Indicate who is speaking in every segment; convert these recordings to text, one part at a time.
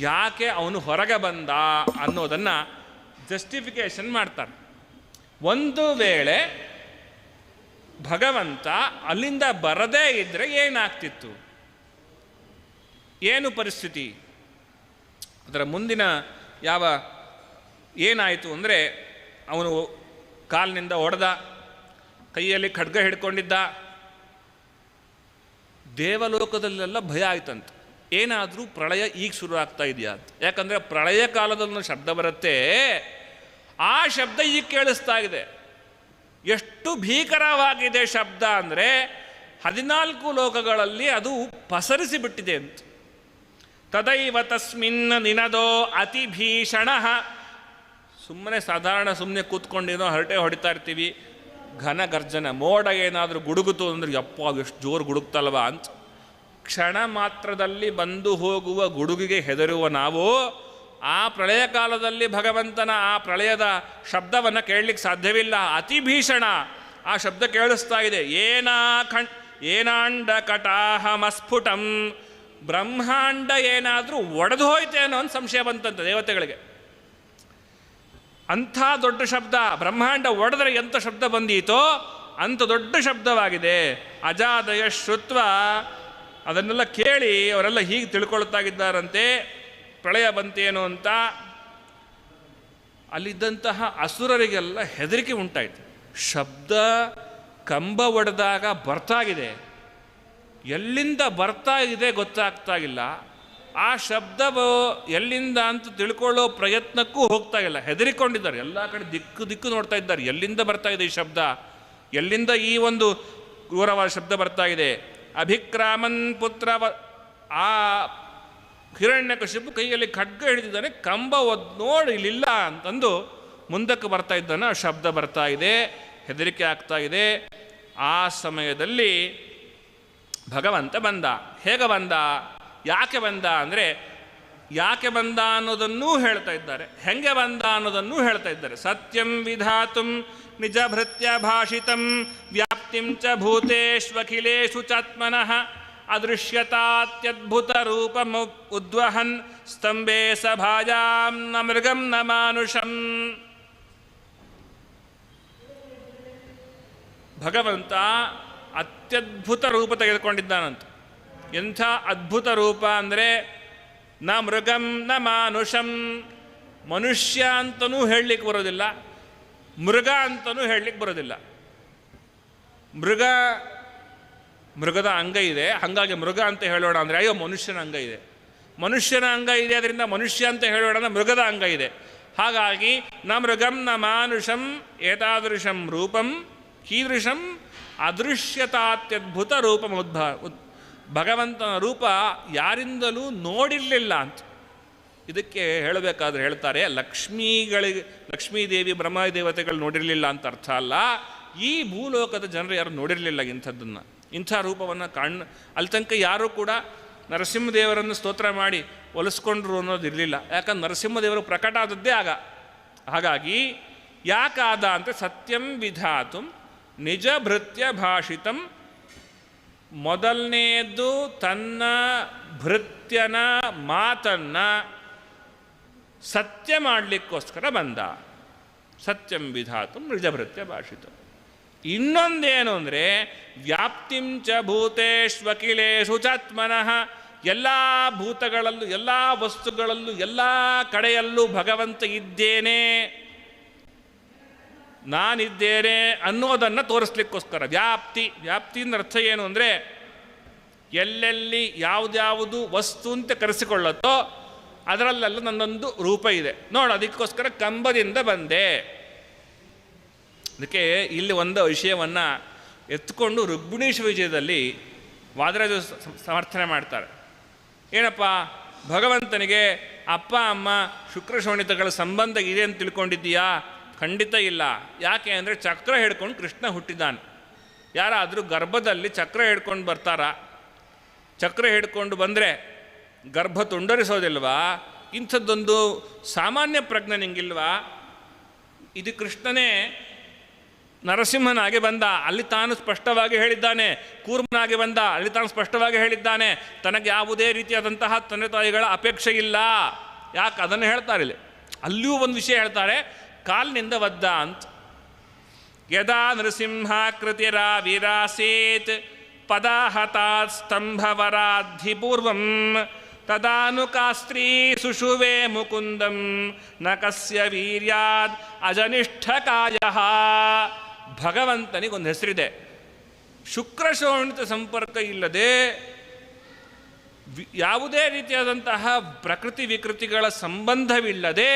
Speaker 1: ಯಾಕೆ ಅವನು ಹೊರಗೆ ಬಂದ ಅನ್ನೋದನ್ನು ಜಸ್ಟಿಫಿಕೇಶನ್ ಮಾಡ್ತಾರೆ. ಒಂದು ವೇಳೆ ಭಗವಂತ ಅಲ್ಲಿಂದ ಬರದೇ ಇದ್ದರೆ ಏನಾಗ್ತಿತ್ತು, ಏನು ಪರಿಸ್ಥಿತಿ? ಅದರ ಮುಂದಿನ ಏನಾಯಿತು ಅಂದರೆ, ಅವನು ಕಾಲಿನಿಂದ ಹೊಡೆದ, ಕೈಯಲ್ಲಿ ಖಡ್ಗ ಹಿಡ್ಕೊಂಡಿದ್ದ. ದೇವಲೋಕದಲ್ಲೆಲ್ಲ ಭಯ ಆಯ್ತಂತೆ, ಏನಾದರೂ ಪ್ರಳಯ ಈಗ ಶುರು ಆಗ್ತಾ ಇದೆಯಾ ಅಂತ. ಯಾಕಂದರೆ ಪ್ರಳಯ ಕಾಲದಲ್ಲೂ ಶಬ್ದ ಬರುತ್ತೆ, ಆ ಶಬ್ದ ಈಗ ಕೇಳಿಸ್ತಾ ಇದೆ. ಎಷ್ಟು ಭೀಕರವಾಗಿದೆ ಶಬ್ದ ಅಂದರೆ 14 ಲೋಕಗಳಲ್ಲಿ ಅದು ಪಸರಿಸಿಬಿಟ್ಟಿದೆ ಅಂತ. ತದೈವ ತಸ್ಮಿನ್ ನಿನದೋ ಅತಿ ಭೀಷಣ. ಸುಮ್ಮನೆ ಸುಮ್ಮನೆ ಕೂತ್ಕೊಂಡಿನೋ ಹರಟೆ ಹೊಡಿತಾ ಇರ್ತೀವಿ, ಘನ ಗರ್ಜನ ಮೋಡ ಏನಾದರೂ ಗುಡುಗುತ್ತು ಅಂದರೆ ಯಪ್ಪ ಎಷ್ಟು ಜೋರು ಗುಡುಗ್ತಲ್ವ ಅಂತ. ಕ್ಷಣ ಮಾತ್ರದಲ್ಲಿ ಬಂದು ಹೋಗುವ ಗುಡುಗಿಗೆ ಹೆದರುವ ನಾವು ಆ ಪ್ರಳಯ ಕಾಲದಲ್ಲಿ ಭಗವಂತನ ಆ ಪ್ರಳಯದ ಶಬ್ದವನ್ನು ಕೇಳಲಿಕ್ಕೆ ಸಾಧ್ಯವಿಲ್ಲ. ಅತಿ ಭೀಷಣ ಆ ಶಬ್ದ ಕೇಳಿಸ್ತಾ ಇದೆ. ಏನಾಂಡ ಕಟಾಹಮಸ್ಫುಟಂ. ಬ್ರಹ್ಮಾಂಡ ಏನಾದರೂ ಒಡೆದು ಹೋಯ್ತೇನೋ ಅಂತ ಸಂಶಯ ಬಂತಂತೆ ದೇವತೆಗಳಿಗೆ. ಅಂಥ ದೊಡ್ಡ ಶಬ್ದ, ಬ್ರಹ್ಮಾಂಡ ಒಡೆದರೆ ಎಂಥ ಶಬ್ದ ಬಂದೀತೋ ಅಂಥ ದೊಡ್ಡ ಶಬ್ದವಾಗಿದೆ. ಅಜಾದಯ ಶ್ರುತ್ವ, ಅದನ್ನೆಲ್ಲ ಕೇಳಿ ಅವರೆಲ್ಲ ಹೀಗೆ ತಿಳ್ಕೊಳ್ತಾಗಿದ್ದಾರಂತೆ, ಪ್ರಳಯ ಬಂತೇನು ಅಂತ. ಅಲ್ಲಿದ್ದಂತಹ ಅಸುರರಿಗೆಲ್ಲ ಹೆದರಿಕೆ ಉಂಟಾಯಿತು. ಶಬ್ದ ಕಂಬ ಒಡೆದಾಗ ಬರ್ತಾಗಿದೆ, ಎಲ್ಲಿಂದ ಬರ್ತಾ ಇದೆ ಗೊತ್ತಾಗ್ತಾಗಿಲ್ಲ. ಆ ಶಬ್ದವು ಎಲ್ಲಿಂದ ಅಂತ ತಿಳ್ಕೊಳ್ಳೋ ಪ್ರಯತ್ನಕ್ಕೂ ಹೋಗ್ತಾ ಇಲ್ಲ, ಹೆದರಿಕೊಂಡಿದ್ದಾರೆ. ಎಲ್ಲ ಕಡೆ ದಿಕ್ಕು ನೋಡ್ತಾ ಇದ್ದಾರೆ, ಎಲ್ಲಿಂದ ಬರ್ತಾ ಇದೆ ಈ ಶಬ್ದ, ಎಲ್ಲಿಂದ ಈ ಒಂದು ಕ್ರೂರವಾದ ಶಬ್ದ ಬರ್ತಾ ಇದೆ. ಅಭಿಕ್ರಾಮನ್ ಪುತ್ರ ಆ ಹಿರಣ್ಯಕಶಿಪು ಕೈಯಲ್ಲಿ ಖಡ್ಗ ಹಿಡಿದಿದ್ದಾನೆ, ಕಂಬ ನೋಡಿ ಇಲ್ಲಿಲ್ಲ ಅಂತಂದು ಮುಂದಕ್ಕೆ ಬರ್ತಾ ಇದ್ದಾನೆ. ಆ ಶಬ್ದ ಬರ್ತಾ ಇದೆ, ಹೆದರಿಕೆ ಆಗ್ತಾ ಇದೆ. ಆ ಸಮಯದಲ್ಲಿ ಭಗವಂತ ಬಂದ. ಹೇಗೆ ಬಂದ, ಯಾಕೆ ಬಂದ ಅಂದರೆ, ಯಾಕೆ ಬಂದ ಅನ್ನೋದನ್ನೂ ಹೇಳ್ತಾ ಇದ್ದಾರೆ, ಹೆಂಗೆ ಬಂದ ಅನ್ನೋದನ್ನೂ ಹೇಳ್ತಾ ಇದ್ದಾರೆ. ಸತ್ಯಂ ವಿಧಾತುಂ ನಿಜ ಭೃತ್ಯ ಭಾಷಿತಂ ವ್ಯಾಪ್ತಿಂ ಚ ಭೂತೇಷ್ವಖಿಲೇಷು ಚಾತ್ಮನಃ ಅದೃಶ್ಯತಾತ್ಯದ್ಭುತ ರೂಪಂ ಉದ್ವಹನ್ ಸ್ತಂಭೆ ಸಭಾಯಾಂ ನ ಮೃಗಂ ನ ಮಾನುಷಂ. ಭಗವಂತ ಅತ್ಯದ್ಭುತ ರೂಪ ತೆಗೆದುಕೊಂಡಿದ್ದಾನಂತ. ಎಂಥ ಅದ್ಭುತ ರೂಪ ಅಂದರೆ, ನ ಮೃಗಂ ನ ಮಾನುಷಂ. ಮನುಷ್ಯ ಅಂತನೂ ಹೇಳಲಿಕ್ಕೆ ಬರೋದಿಲ್ಲ, ಮೃಗ ಅಂತನೂ ಹೇಳಲಿಕ್ಕೆ ಬರೋದಿಲ್ಲ. ಮೃಗದ ಅಂಗ ಇದೆ, ಹಾಗಾಗಿ ಮೃಗ ಅಂತ ಹೇಳೋಣ ಅಂದರೆ ಅಯ್ಯೋ ಮನುಷ್ಯನ ಅಂಗ ಇದೆ. ಮನುಷ್ಯನ ಅಂಗ ಇದೆ, ಅದರಿಂದ ಮನುಷ್ಯ ಅಂತ ಹೇಳೋಣ ಅಂದರೆ ಮೃಗದ ಅಂಗ ಇದೆ. ಹಾಗಾಗಿ ನ ಮೃಗಂ ನ ಮಾನುಷಂ ಏತಾದೃಶಂ ರೂಪಂ ಕೀದೃಶಂ ಅದೃಶ್ಯತಾತ್ಯದ್ಭುತ ರೂಪಂ ಭಗವಂತನ ರೂಪ ಯಾರಿಂದಲೂ ನೋಡಿರಲಿಲ್ಲ ಅಂತ. ಇದಕ್ಕೆ ಹೇಳಬೇಕಾದ್ರೆ ಹೇಳ್ತಾರೆ, ಲಕ್ಷ್ಮೀದೇವಿ ಬ್ರಹ್ಮದೇವತೆಗಳು ನೋಡಿರಲಿಲ್ಲ ಅಂತ ಅರ್ಥ ಅಲ್ಲ. ಈ ಭೂಲೋಕದ ಜನರು ಯಾರು ನೋಡಿರಲಿಲ್ಲ ಇಂಥದ್ದನ್ನು, ಇಂಥ ರೂಪವನ್ನು ಅಲ್ಲಿ ತನಕ ಯಾರೂ ಕೂಡ ನರಸಿಂಹದೇವರನ್ನು ಸ್ತೋತ್ರ ಮಾಡಿ ಒಲಿಸ್ಕೊಂಡ್ರು ಅನ್ನೋದಿರಲಿಲ್ಲ. ಯಾಕಂದ್ರೆ ನರಸಿಂಹದೇವರು ಪ್ರಕಟ ಆದದ್ದೇ ಹಾಗಾಗಿ ಯಾಕಾದ ಅಂತ, ಸತ್ಯಂ ವಿಧಾತು ನಿಜ ಭೃತ್ಯ ಭಾಷಿತಂ. ಮೊದಲನೆಯದು ತನ್ನ ಭೃತ್ಯನ ಮಾತನ್ನು ಸತ್ಯ ಮಾಡಲಿಕ್ಕೋಸ್ಕರ ಬಂದ. ಸತ್ಯಂ ವಿಧಾತು ನಿಜ ಭೃತ್ಯ ಭಾಷಿತಂ. ಇನ್ನೊಂದೇನು ಅಂದರೆ, ವ್ಯಾಪ್ತಿಂ ಚ ಭೂತೇಷ್ವಖಿಲೇಷು ಚಾತ್ಮನಃ. ಎಲ್ಲ ಭೂತಗಳಲ್ಲೂ ಎಲ್ಲ ವಸ್ತುಗಳಲ್ಲೂ ಎಲ್ಲ ಕಡೆಯಲ್ಲೂ ಭಗವಂತ ಇದ್ದೇನೆ, ನಾನಿದ್ದೇನೆ ಅನ್ನೋದನ್ನು ತೋರಿಸ್ಲಿಕ್ಕೋಸ್ಕರ. ವ್ಯಾಪ್ತಿಯಿಂದ ಅರ್ಥ ಏನು ಅಂದರೆ, ಎಲ್ಲೆಲ್ಲಿ ಯಾವುದ್ಯಾವುದು ವಸ್ತು ಅಂತ ಕರೆಸಿಕೊಳ್ಳುತ್ತೋ ಅದರಲ್ಲೆಲ್ಲ ನನ್ನೊಂದು ರೂಪ ಇದೆ ನೋಡು, ಅದಕ್ಕೋಸ್ಕರ ಕಂಬದಿಂದ ಬಂದೆ. ಅದಕ್ಕೆ ಇಲ್ಲಿ ಒಂದು ವಿಷಯವನ್ನು ಎತ್ಕೊಂಡು ರುಕ್ಮಿಣೀಶ ವಿಜಯದಲ್ಲಿ ವಾದರಾಜ ಸಮರ್ಥನೆ ಮಾಡ್ತಾರೆ. ಏನಪ್ಪ, ಭಗವಂತನಿಗೆ ಅಪ್ಪ ಅಮ್ಮ ಶುಕ್ರ ಶೋಣಿತಗಳ ಸಂಬಂಧ ಇದೆ ಅಂತ ತಿಳ್ಕೊಂಡಿದ್ದೀಯಾ? ಖಂಡಿತ ಇಲ್ಲ. ಯಾಕೆ ಅಂದರೆ ಚಕ್ರ ಹಿಡ್ಕೊಂಡು ಕೃಷ್ಣ ಹುಟ್ಟಿದ್ದಾನೆ. ಯಾರಾದರೂ ಗರ್ಭದಲ್ಲಿ ಚಕ್ರ ಹಿಡ್ಕೊಂಡು ಬರ್ತಾರಾ? ಚಕ್ರ ಹಿಡ್ಕೊಂಡು ಬಂದರೆ ಗರ್ಭ ತುಂಡರಿಸೋದಿಲ್ವಾ? ಇಂಥದ್ದೊಂದು ಸಾಮಾನ್ಯ ಪ್ರಜ್ಞೆ ನಿಂಗಿಲ್ವಾ? ಇದು ಕೃಷ್ಣನೇ ನರಸಿಂಹನಾಗಿ ಬಂದ, ಅಲ್ಲಿ ತಾನು ಸ್ಪಷ್ಟವಾಗಿ ಹೇಳಿದ್ದಾನೆ. ಕೂರ್ಮನಾಗಿ ಬಂದ, ಅಲ್ಲಿ ತಾನು ಸ್ಪಷ್ಟವಾಗಿ ಹೇಳಿದ್ದಾನೆ. ತನಗೆ ಯಾವುದೇ ರೀತಿಯಾದಂತಹ ತಂದೆ ತಾಯಿಗಳ ಅಪೇಕ್ಷೆ ಇಲ್ಲ. ಯಾಕೆ ಅದನ್ನು ಹೇಳ್ತಾರೆ ಇಲ್ಲಿ. ಅಲ್ಲಿಯೂ ಒಂದು ವಿಷಯ ಹೇಳ್ತಾರೆ, ಕಾಲಿನಿಂದ ಒದ್ದ ಅಂತ. ಯದಾ ನರಸಿಂಹಾಕೃತಿರ ವೀರಾಸೇತ್ ಪದಾಹತಾತ್ ಸ್ತಂಭವರಾಧಿಪೂರ್ವಂ ತದಾನುಕಾಸ್ತ್ರೀ ಸುಷುವೆ ಮುಕುಂದಂ ನ ಕಸ್ಯ ವೀರ್ಯಾದ್ ಅಜನಿಷ್ಠಕಾಯಃ. ಭಗವಂತನಿಗೊಂದು ಹೆಸರಿದೆ. ಶುಕ್ರಶೋಣಿತ ಸಂಪರ್ಕ ಇಲ್ಲದೆ ಯಾವುದೇ ರೀತಿಯಾದಂತಹ ಪ್ರಕೃತಿ ವಿಕೃತಿಗಳ ಸಂಬಂಧವಿಲ್ಲದೆ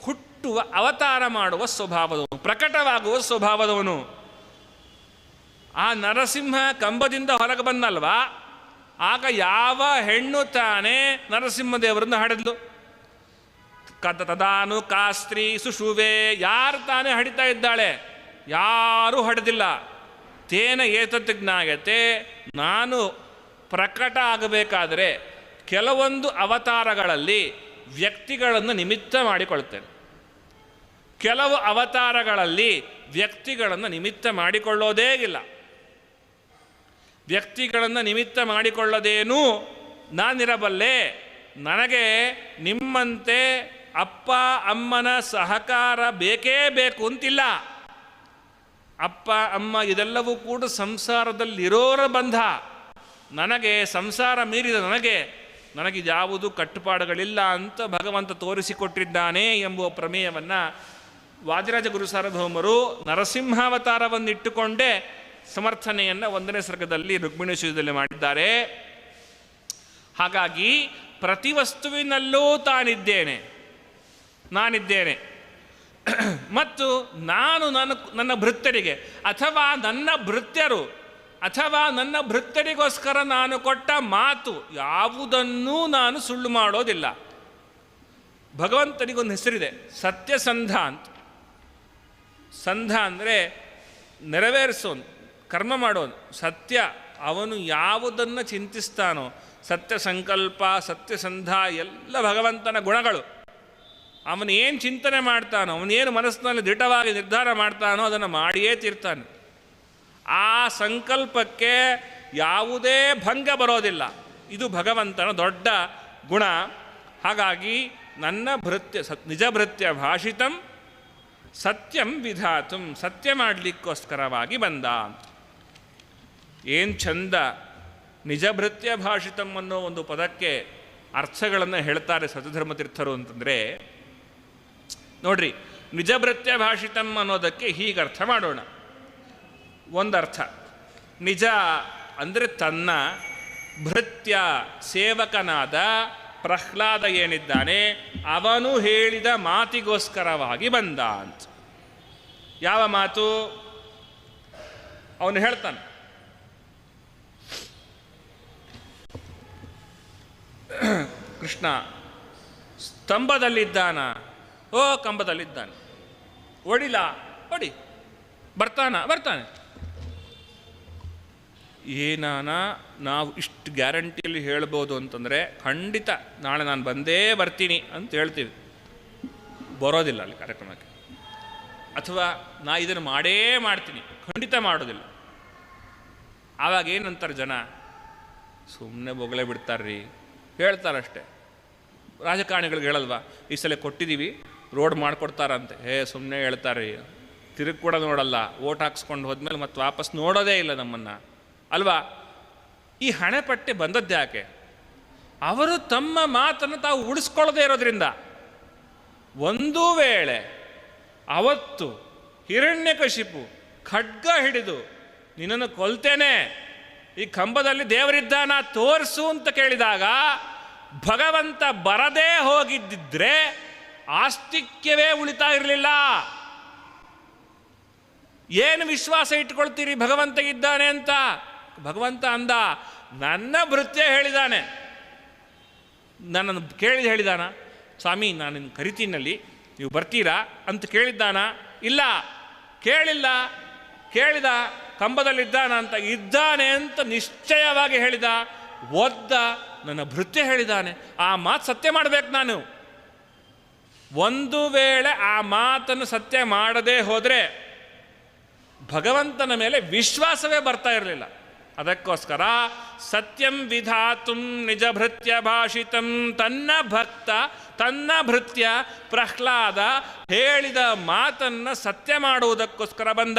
Speaker 1: ಹುಟ್ಟುವ ಅವತಾರ ಮಾಡುವ ಸ್ವಭಾವದವನು, ಪ್ರಕಟವಾಗುವ ಸ್ವಭಾವದವನು. ಆ ನರಸಿಂಹ ಕಂಬದಿಂದ ಹೊರಗೆ ಬಂದಲ್ವಾ, ಆಗ ಯಾವ ಹೆಣ್ಣು ತಾನೇ ನರಸಿಂಹದೇವರನ್ನು ಹಡೆದ್ಲು? ತದಾನು ಕಾಸ್ತ್ರೀ ಸುಷುವೆ, ಯಾರು ತಾನೇ ಹಡಿತಾ ಇದ್ದಾಳೆ? ಯಾರೂ ಹಡೆದಿಲ್ಲ. ತೇನ ಏತತ್ ಜ್ಞಾಯತೆ, ನಾನು ಪ್ರಕಟ ಆಗಬೇಕಾದರೆ ಕೆಲವೊಂದು ಅವತಾರಗಳಲ್ಲಿ ವ್ಯಕ್ತಿಗಳನ್ನು ನಿಮಿತ್ತ ಮಾಡಿಕೊಳ್ತೇನೆ, ಕೆಲವು ಅವತಾರಗಳಲ್ಲಿ ವ್ಯಕ್ತಿಗಳನ್ನು ನಿಮಿತ್ತ ಮಾಡಿಕೊಳ್ಳೋದೇ ಇಲ್ಲ. ವ್ಯಕ್ತಿಗಳನ್ನು ನಿಮಿತ್ತ ಮಾಡಿಕೊಳ್ಳೋದೇನೂ ನಾನಿರಬಲ್ಲೆ. ನನಗೆ ನಿಮ್ಮಂತೆ ಅಪ್ಪ ಅಮ್ಮನ ಸಹಕಾರ ಬೇಕೇ ಬೇಕು ಅಂತಿಲ್ಲ. ಅಪ್ಪ ಅಮ್ಮ ಇದೆಲ್ಲವೂ ಕೂಡ ಸಂಸಾರದಲ್ಲಿರೋರ ಬಂಧ. ನನಗೆ ಸಂಸಾರ ಮೀರಿದ ನನಗಿದ್ಯಾವುದು ಕಟ್ಟುಪಾಡುಗಳಿಲ್ಲ ಅಂತ ಭಗವಂತ ತೋರಿಸಿಕೊಟ್ಟಿದ್ದಾನೆ ಎಂಬುವ ಪ್ರಮೇಯವನ್ನು ವಾದಿರಾಜ ಗುರು ಸಾರ್ವಭೌಮರು ನರಸಿಂಹಾವತಾರವನ್ನಿಟ್ಟುಕೊಂಡೇ ಸಮರ್ಥನೆಯನ್ನು 1ನೇ ಸರ್ಗದಲ್ಲಿ ರುಕ್ಮಿಣೀಶದಲ್ಲಿ ಮಾಡಿದ್ದಾರೆ. ಹಾಗಾಗಿ ಪ್ರತಿ ವಸ್ತುವಿನಲ್ಲೂ ನಾನಿದ್ದೇನೆ ಮತ್ತು ನಾನು ನನ್ನ ಭೃತ್ಯರಿಗೆ ಅಥವಾ ನನ್ನ ಭೃತ್ಯರಿಗೋಸ್ಕರ ನಾನು ಕೊಟ್ಟ ಮಾತು ಯಾವುದನ್ನೂ ನಾನು ಸುಳ್ಳು ಮಾಡೋದಿಲ್ಲ. ಭಗವಂತನಿಗೊಂದು ಹೆಸರಿದೆ, ಸತ್ಯಸಂಧ ಅಂತ. ಸಂಧ ಅಂದರೆ ನೆರವೇರಿಸೋನು, ಕರ್ಮ ಮಾಡೋನು. ಸತ್ಯ, ಅವನು ಯಾವುದನ್ನು ಚಿಂತಿಸ್ತಾನೋ, ಸತ್ಯ ಸಂಕಲ್ಪ, ಸತ್ಯಸಂಧ ಎಲ್ಲ ಭಗವಂತನ ಗುಣಗಳು. ಅವನು ಏನು ಚಿಂತನೆ ಮಾಡ್ತಾನೋ, ಅವನೇನು ಮನಸ್ಸಿನಲ್ಲಿ ದಿಟವಾಗಿ ನಿರ್ಧಾರ ಮಾಡ್ತಾನೋ ಅದನ್ನು ಮಾಡಿಯೇ ತೀರ್ತಾನೆ. ಆ ಸಂಕಲ್ಪಕ್ಕೆ ಯಾವುದೇ ಭಂಗ ಬರೋದಿಲ್ಲ. ಇದು ಭಗವಂತನ ದೊಡ್ಡ ಗುಣ. ಹಾಗಾಗಿ ನನ್ನ ನಿಜ ಭೃತ್ಯ ಭಾಷಿತಂ ಸತ್ಯಂ ವಿಧಾತುಂ, ಸತ್ಯ ಮಾಡಲಿಕ್ಕೋಸ್ಕರವಾಗಿ ಬಂದ. ಏನು ಚಂದ ನಿಜ ಭೃತ್ಯ ಭಾಷಿತಂ ಅನ್ನೋ ಒಂದು ಪದಕ್ಕೆ ಅರ್ಥಗಳನ್ನು ಹೇಳ್ತಾರೆ ಸತಧರ್ಮತೀರ್ಥರು ಅಂತಂದರೆ, ನೋಡ್ರಿ, ನಿಜ ಭೃತ್ಯ ಭಾಷಿತಂ ಅನ್ನೋದಕ್ಕೆ ಹೀಗೆ ಅರ್ಥ ಮಾಡೋಣ. ಒಂದರ್ಥ, ನಿಜ ಅಂದರೆ ತನ್ನ ಭೃತ್ಯ ಸೇವಕನಾದ ಪ್ರಹ್ಲಾದ ಏನಿದ್ದಾನೆ ಅವನು ಹೇಳಿದ ಮಾತಿಗೋಸ್ಕರವಾಗಿ ಬಂದ ಅಂತ. ಯಾವ ಮಾತು? ಅವನು ಹೇಳ್ತಾನೆ, ಕೃಷ್ಣ ಸ್ತಂಭದಲ್ಲಿದ್ದಾನ? ಓ, ಕಂಬದಲ್ಲಿದ್ದಾನೆ. ಹೊಡಿಲ? ಹೊಡಿ. ಬರ್ತಾನೆ. ಏನಾನ ನಾವು ಇಷ್ಟು ಗ್ಯಾರಂಟಿಯಲ್ಲಿ ಹೇಳ್ಬೋದು ಅಂತಂದರೆ, ಖಂಡಿತ ನಾಳೆ ನಾನು ಬಂದೇ ಬರ್ತೀನಿ ಅಂತ ಹೇಳ್ತೀವಿ, ಬರೋದಿಲ್ಲ ಅಲ್ಲಿ ಕಾರ್ಯಕ್ರಮಕ್ಕೆ. ಅಥವಾ ನಾ ಇದನ್ನು ಮಾಡೇ ಮಾಡ್ತೀನಿ, ಖಂಡಿತ ಮಾಡೋದಿಲ್ಲ. ಆವಾಗ ಏನಂತಾರೆ ಜನ? ಸುಮ್ಮನೆ ಬೊಗಳೆ ಬಿಡ್ತಾರ್ರಿ, ಹೇಳ್ತಾರಷ್ಟೆ. ರಾಜಕಾರಣಿಗಳಿಗೆ ಹೇಳಲ್ವಾ, ಈ ಸಲ ಕೊಟ್ಟಿದ್ದೀವಿ ರೋಡ್ ಮಾಡಿಕೊಡ್ತಾರಂತೆ. ಸುಮ್ಮನೆ ಹೇಳ್ತಾರೆ, ತಿರುಗಿ ಕೂಡ ನೋಡಲ್ಲ. ಓಟ್ ಹಾಕ್ಸ್ಕೊಂಡು ಹೋದ್ಮೇಲೆ ಮತ್ತೆ ವಾಪಸ್ ನೋಡೋದೇ ಇಲ್ಲ ನಮ್ಮನ್ನು, ಅಲ್ವಾ? ಈ ಹಣೆಪಟ್ಟಿ ಬಂದದ್ದು ಯಾಕೆ? ಅವರು ತಮ್ಮ ಮಾತನ್ನು ತಾವು ಉಳಿಸ್ಕೊಳ್ಳದೇ ಇರೋದ್ರಿಂದ. ಒಂದು ವೇಳೆ ಅವತ್ತು ಹಿರಣ್ಯಕಶಿಪು ಖಡ್ಗ ಹಿಡಿದು ನಿನ್ನನ್ನು ಕೊಲ್ತೇನೆ, ಈ ಕಂಬದಲ್ಲಿ ದೇವರಿದ್ದಾನ ತೋರಿಸು ಅಂತ ಕೇಳಿದಾಗ ಭಗವಂತ ಬರದೇ ಹೋಗಿದ್ದಿದ್ರೆ ಆಸ್ತಿಕ್ಯವೇ ಉಳಿತಾ ಇರಲಿಲ್ಲ. ಏನು ವಿಶ್ವಾಸ ಇಟ್ಕೊಳ್ತೀರಿ ಭಗವಂತ ಇದ್ದಾನೆ ಅಂತ? ಭಗವಂತ ಅಂದ, ನನ್ನ ಭೃತ್ಯ ಹೇಳಿದಾನೆ, ನನ್ನನ್ನು ಕೇಳಿದ ಹೇಳಿದಾನ, ಸ್ವಾಮಿ ನಾನು ನಿನ್ನ ಕರಿತೀನಲ್ಲಿ ನೀವು ಬರ್ತೀರಾ ಅಂತ ಕೇಳಿದ್ದಾನ? ಇಲ್ಲ, ಕೇಳಿದ ಕಂಬದಲ್ಲಿದ್ದಾನ ಅಂತ, ಇದ್ದಾನೆ ಅಂತ ನಿಶ್ಚಯವಾಗಿ ಹೇಳಿದ. ಒದ್ದ, ನನ್ನ ಭೃತ್ಯ ಹೇಳಿದ್ದಾನೆ, ಆ ಮಾತು ಸತ್ಯ ಮಾಡಬೇಕು ನಾನು. ಒಂದು ವೇಳೆ ಆ ಮಾತನ್ನು ಸತ್ಯ ಮಾಡದೇ ಹೋದರೆ ಭಗವಂತನ ಮೇಲೆ ವಿಶ್ವಾಸವೇ ಬರ್ತಾ ಇರಲಿಲ್ಲ. ಅದಕ್ಕೋಸ್ಕರ ಸತ್ಯಂ ವಿಧಾತುಂ ನಿಜ ಭೃತ್ಯ ಭಾಷಿತಂ ತನ್ನ ಭಕ್ತ ತನ್ನ ಭೃತ್ಯ ಪ್ರಹ್ಲಾದ ಹೇಳಿದ ಮಾತನ್ನು ಸತ್ಯ ಮಾಡುವುದಕ್ಕೋಸ್ಕರ ಬಂದ.